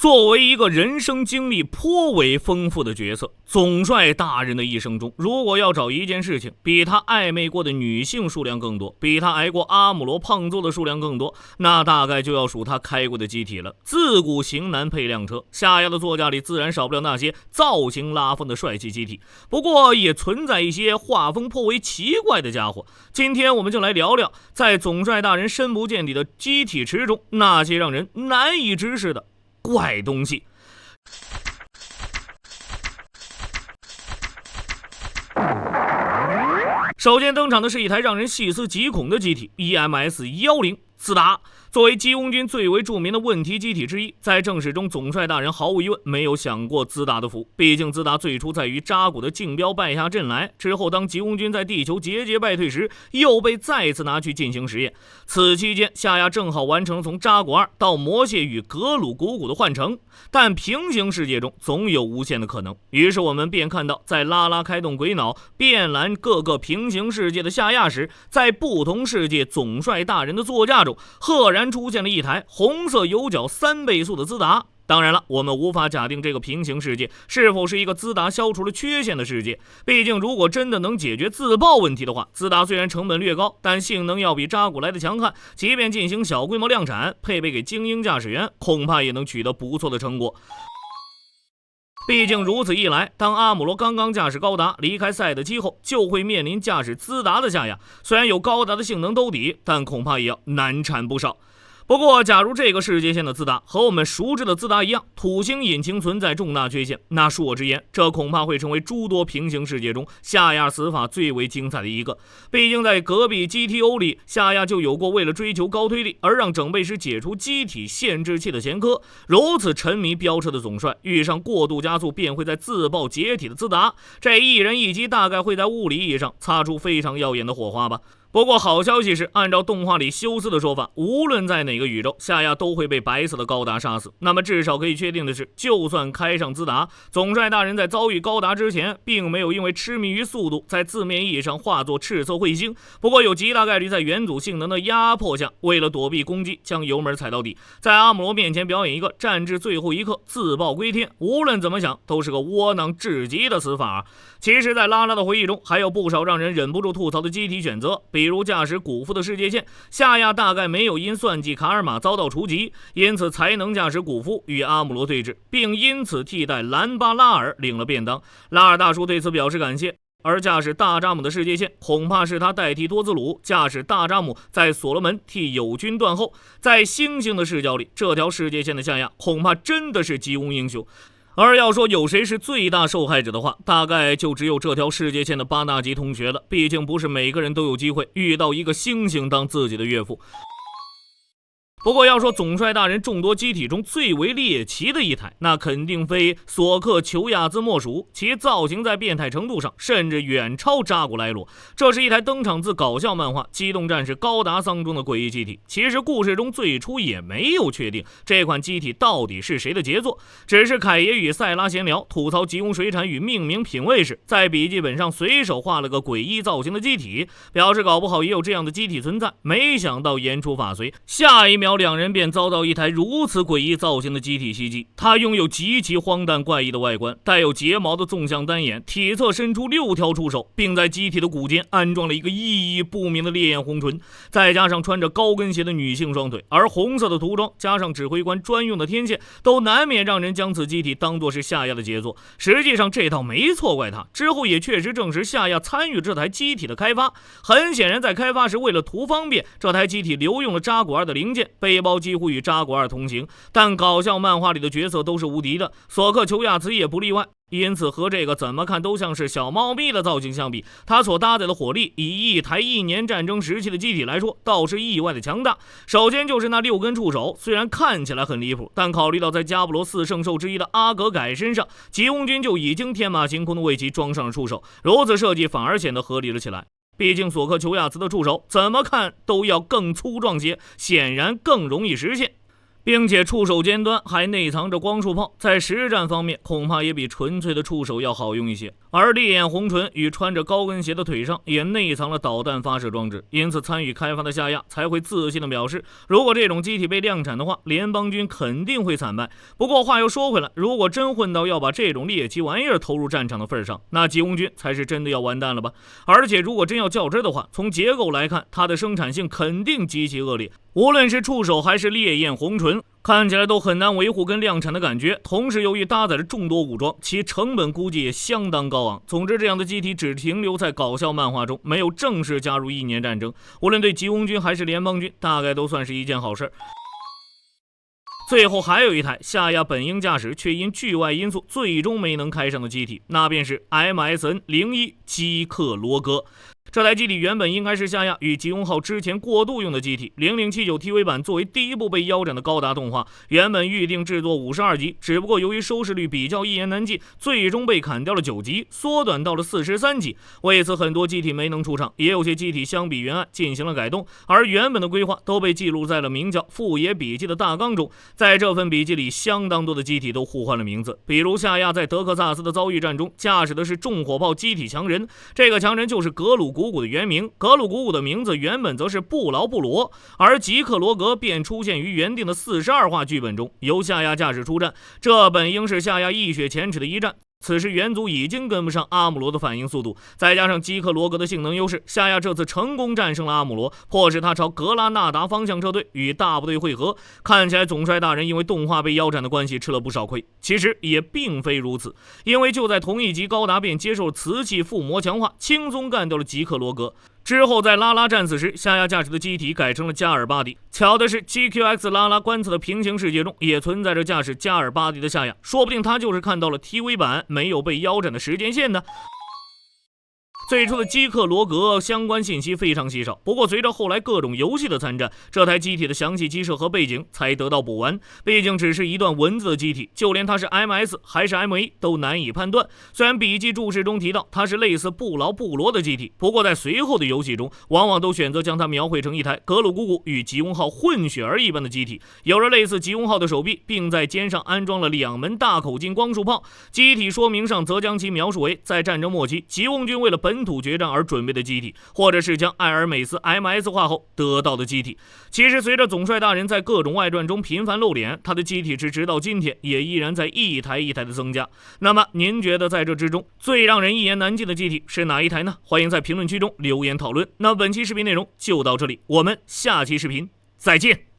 作为一个人生经历颇为丰富的角色，总帅大人的一生中，如果要找一件事情比他暧昧过的女性数量更多，比他挨过阿姆罗胖揍的数量更多，那大概就要数他开过的机体了。自古型男配靓车，夏亚的座驾里自然少不了那些造型拉风的帅气机体，不过也存在一些画风颇为奇怪的家伙。今天我们就来聊聊在总帅大人深不见底的机体池中那些让人难以直视的怪东西。首先登场的是一台让人细思极恐的机体 EMS-10兹达。作为机工军最为著名的问题机体之一，在正史中总帅大人毫无疑问没有想过兹达的福。毕竟兹达最初在与扎古的竞标败下阵来之后，当急工军在地球节节败退时，又被再次拿去进行实验。此期间夏亚正好完成了从扎古2到魔蟹与格鲁古古的换乘，但平行世界中总有无限的可能。于是我们便看到，在拉拉开动鬼脑遍览各个平行世界的夏亚时，在不同世界总帅大人的座驾中赫然出现了一台红色有角3倍速的兹达。当然了，我们无法假定这个平行世界是否是一个兹达消除了缺陷的世界，毕竟如果真的能解决自爆问题的话，兹达虽然成本略高，但性能要比扎古来的强悍，即便进行小规模量产，配备给精英驾驶员，恐怕也能取得不错的成果。毕竟如此一来，当阿姆罗刚刚驾驶高达离开赛德基后，就会面临驾驶兹达的夏亚。虽然有高达的性能兜底，但恐怕也要难产不少。不过假如这个世界线的兹达和我们熟知的兹达一样，土星引擎存在重大缺陷，那恕我直言，这恐怕会成为诸多平行世界中夏亚死法最为精彩的一个。毕竟在隔壁 GTO 里，夏亚就有过为了追求高推力而让整备师解除机体限制器的前科。如此沉迷飙车的总帅遇上过度加速便会在自爆解体的兹达，这一人一机大概会在物理意义上擦出非常耀眼的火花吧。不过好消息是，按照动画里休斯的说法，无论在哪个宇宙，夏亚都会被白色的高达杀死。那么至少可以确定的是，就算开上兹达，总帅大人在遭遇高达之前，并没有因为痴迷于速度，在字面意义上化作赤色彗星。不过有极大概率在元祖性能的压迫下，为了躲避攻击，将油门踩到底，在阿姆罗面前表演一个战至最后一刻自爆归天。无论怎么想，都是个窝囊至极的死法。其实在拉拉的回忆中，还有不少让人忍不住吐槽的机体选择，比如驾驶古夫的世界线，夏亚大概没有因算计卡尔玛遭到除籍，因此才能驾驶古夫与阿姆罗对峙，并因此替代兰巴拉尔领了便当。拉尔大叔对此表示感谢。而驾驶大扎姆的世界线，恐怕是他代替多兹鲁驾驶大扎姆在所罗门替友军断后。在星星的视角里，这条世界线的夏亚恐怕真的是吉翁英雄。而要说有谁是最大受害者的话，大概就只有这条世界线的巴纳吉同学了。毕竟不是每个人都有机会遇到一个星星当自己的岳父。不过要说总帅大人众多机体中最为猎奇的一台，那肯定非索克丘亚兹莫属。其造型在变态程度上甚至远超扎古莱罗。这是一台登场自搞笑漫画《机动战士高达桑》中的诡异机体。其实故事中最初也没有确定这款机体到底是谁的杰作，只是凯爷与塞拉闲聊吐槽吉翁水产与命名品味时，在笔记本上随手画了个诡异造型的机体，表示搞不好也有这样的机体存在。没想到言出法随，下一秒两人便遭到一台如此诡异造型的机体袭击。它拥有极其荒诞怪异的外观，带有睫毛的纵向单眼，体侧伸出6条触手，并在机体的骨间安装了一个意义不明的烈焰红唇，再加上穿着高跟鞋的女性双腿，而红色的涂装加上指挥官专用的天线，都难免让人将此机体当作是夏亚的杰作。实际上这倒没错怪他，之后也确实证实夏亚参与这台机体的开发。很显然在开发时为了图方便，这台机体留用了扎古2的零件，背包几乎与扎古2同行，但搞笑漫画里的角色都是无敌的，索克丘亚兹也不例外。因此和这个怎么看都像是小猫咪的造型相比，它所搭载的火力以一台1年战争时期的机体来说，倒是意外的强大。首先就是那6根触手，虽然看起来很离谱，但考虑到在加布罗4圣兽之一的阿格改身上，吉翁军就已经天马行空的为其装上了触手，如此设计反而显得合理了起来。毕竟索克丘亚兹的触手怎么看都要更粗壮些，显然更容易实现。并且触手尖端还内藏着光束炮，在实战方面恐怕也比纯粹的触手要好用一些。而烈焰红唇与穿着高跟鞋的腿上也内藏了导弹发射装置，因此参与开发的夏亚才会自信地表示，如果这种机体被量产的话，联邦军肯定会惨败。不过话又说回来，如果真混到要把这种猎奇玩意儿投入战场的份上，那急红军才是真的要完蛋了吧。而且如果真要较真的话，从结构来看，它的生产性肯定极其恶劣，无论是触手还是烈焰红唇，看起来都很难维护跟量产的感觉。同时由于搭载着众多武装，其成本估计也相当高昂。总之这样的机体只停留在搞笑漫画中，没有正式加入1年战争，无论对急红军还是联邦军大概都算是一件好事。最后还有一台夏亚本应驾驶却因剧外因素最终没能开上的机体，那便是 MSN-01 基克罗格。这台机体原本应该是夏亚与吉翁号之前过渡用的机体。0079 TV 版作为第一部被腰斩的高达动画，原本预定制作52集，只不过由于收视率比较一言难尽，最终被砍掉了9集，缩短到了43集。为此很多机体没能出场，也有些机体相比原案进行了改动，而原本的规划都被记录在了名叫《富野笔记》的大纲中。在这份笔记里，相当多的机体都互换了名字，比如夏亚在德克萨斯的遭遇战中驾驶的是重火炮机体强人，这个强人就是格鲁古古的原名。格鲁古古的名字原本则是布劳布罗，而吉克罗格便出现于原定的42话剧本中，由夏亚驾驶出战。这本应是夏亚一雪前耻的一战。此时元祖已经跟不上阿姆罗的反应速度，再加上基克罗格的性能优势，夏亚这次成功战胜了阿姆罗，迫使他朝格拉纳达方向撤退，与大部队会合。看起来总帅大人因为动画被腰斩的关系吃了不少亏，其实也并非如此，因为就在同一集，高达便接受了瓷器附魔强化，轻松干掉了吉克罗格。之后在拉拉战死时，夏亚驾驶的机体改成了加尔巴迪。巧的是 GQX 拉拉观测的平行世界中也存在着驾驶加尔巴迪的夏亚，说不定他就是看到了 TV 版没有被腰斩的时间线呢。最初的基克罗格相关信息非常稀少，不过随着后来各种游戏的参战，这台机体的详细机设和背景才得到补完。毕竟只是一段文字的机体，就连它是 MS 还是 MA 都难以判断。虽然笔记注释中提到它是类似布劳布罗的机体，不过在随后的游戏中往往都选择将它描绘成一台格鲁古古与吉翁号混血儿一般的机体，有着类似吉翁号的手臂，并在肩上安装了2门大口径光束炮。机体说明上则将其描述为在战争末期吉翁军为了本土决战而准备的机体，或者是将艾尔美斯 MS 化后得到的机体。其实随着总帅大人在各种外传中频繁露脸，他的机体值直到今天也依然在一台一台的增加。那么您觉得在这之中最让人一言难尽的机体是哪一台呢？欢迎在评论区中留言讨论。那本期视频内容就到这里，我们下期视频再见。